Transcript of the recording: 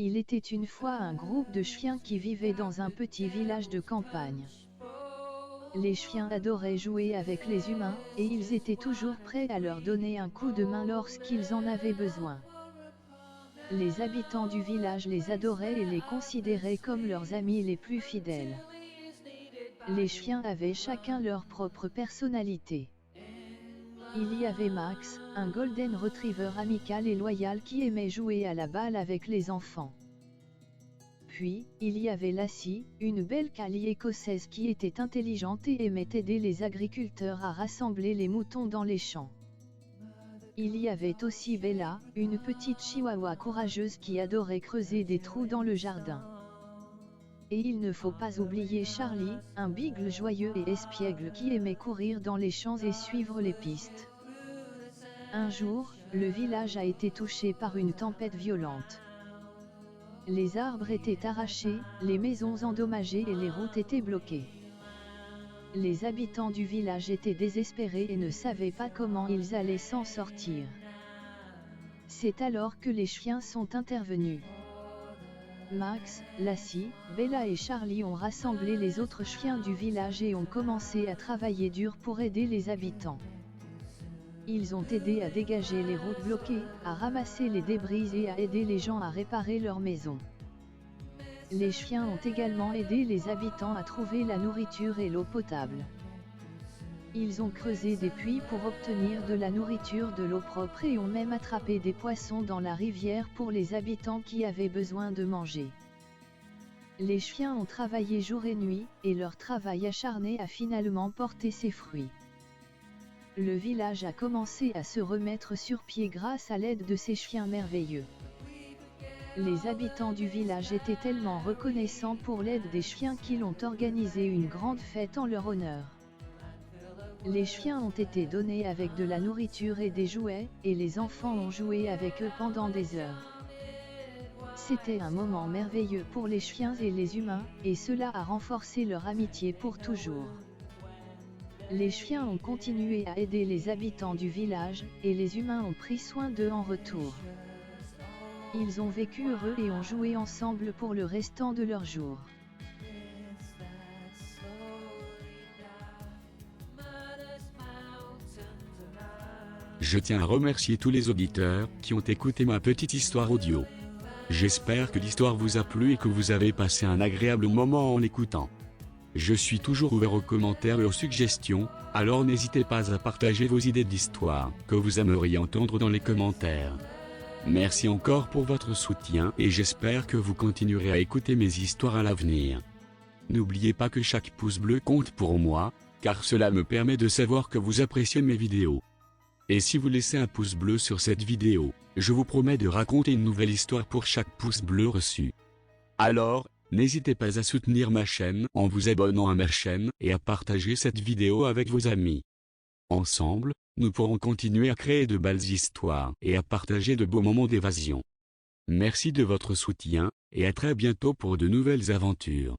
Il était une fois un groupe de chiens qui vivait dans un petit village de campagne. Les chiens adoraient jouer avec les humains, et ils étaient toujours prêts à leur donner un coup de main lorsqu'ils en avaient besoin. Les habitants du village les adoraient et les considéraient comme leurs amis les plus fidèles. Les chiens avaient chacun leur propre personnalité. Il y avait Max, un golden retriever amical et loyal qui aimait jouer à la balle avec les enfants. Puis, il y avait Lassie, une belle collie écossaise qui était intelligente et aimait aider les agriculteurs à rassembler les moutons dans les champs. Il y avait aussi Bella, une petite chihuahua courageuse qui adorait creuser des trous dans le jardin. Et il ne faut pas oublier Charlie, un beagle joyeux et espiègle qui aimait courir dans les champs et suivre les pistes. Un jour, le village a été touché par une tempête violente. Les arbres étaient arrachés, les maisons endommagées et les routes étaient bloquées. Les habitants du village étaient désespérés et ne savaient pas comment ils allaient s'en sortir. C'est alors que les chiens sont intervenus. Max, Lassie, Bella et Charlie ont rassemblé les autres chiens du village et ont commencé à travailler dur pour aider les habitants. Ils ont aidé à dégager les routes bloquées, à ramasser les débris et à aider les gens à réparer leurs maisons. Les chiens ont également aidé les habitants à trouver la nourriture et l'eau potable. Ils ont creusé des puits pour obtenir de la nourriture, de l'eau propre et ont même attrapé des poissons dans la rivière pour les habitants qui avaient besoin de manger. Les chiens ont travaillé jour et nuit, et leur travail acharné a finalement porté ses fruits. Le village a commencé à se remettre sur pied grâce à l'aide de ces chiens merveilleux. Les habitants du village étaient tellement reconnaissants pour l'aide des chiens qu'ils ont organisé une grande fête en leur honneur. Les chiens ont été donnés avec de la nourriture et des jouets, et les enfants ont joué avec eux pendant des heures. C'était un moment merveilleux pour les chiens et les humains, et cela a renforcé leur amitié pour toujours. Les chiens ont continué à aider les habitants du village, et les humains ont pris soin d'eux en retour. Ils ont vécu heureux et ont joué ensemble pour le restant de leurs jours. Je tiens à remercier tous les auditeurs qui ont écouté ma petite histoire audio. J'espère que l'histoire vous a plu et que vous avez passé un agréable moment en l'écoutant. Je suis toujours ouvert aux commentaires et aux suggestions, alors n'hésitez pas à partager vos idées d'histoire que vous aimeriez entendre dans les commentaires. Merci encore pour votre soutien et j'espère que vous continuerez à écouter mes histoires à l'avenir. N'oubliez pas que chaque pouce bleu compte pour moi, car cela me permet de savoir que vous appréciez mes vidéos. Et si vous laissez un pouce bleu sur cette vidéo, je vous promets de raconter une nouvelle histoire pour chaque pouce bleu reçu. Alors, n'hésitez pas à soutenir ma chaîne en vous abonnant à ma chaîne et à partager cette vidéo avec vos amis. Ensemble, nous pourrons continuer à créer de belles histoires et à partager de beaux moments d'évasion. Merci de votre soutien, et à très bientôt pour de nouvelles aventures.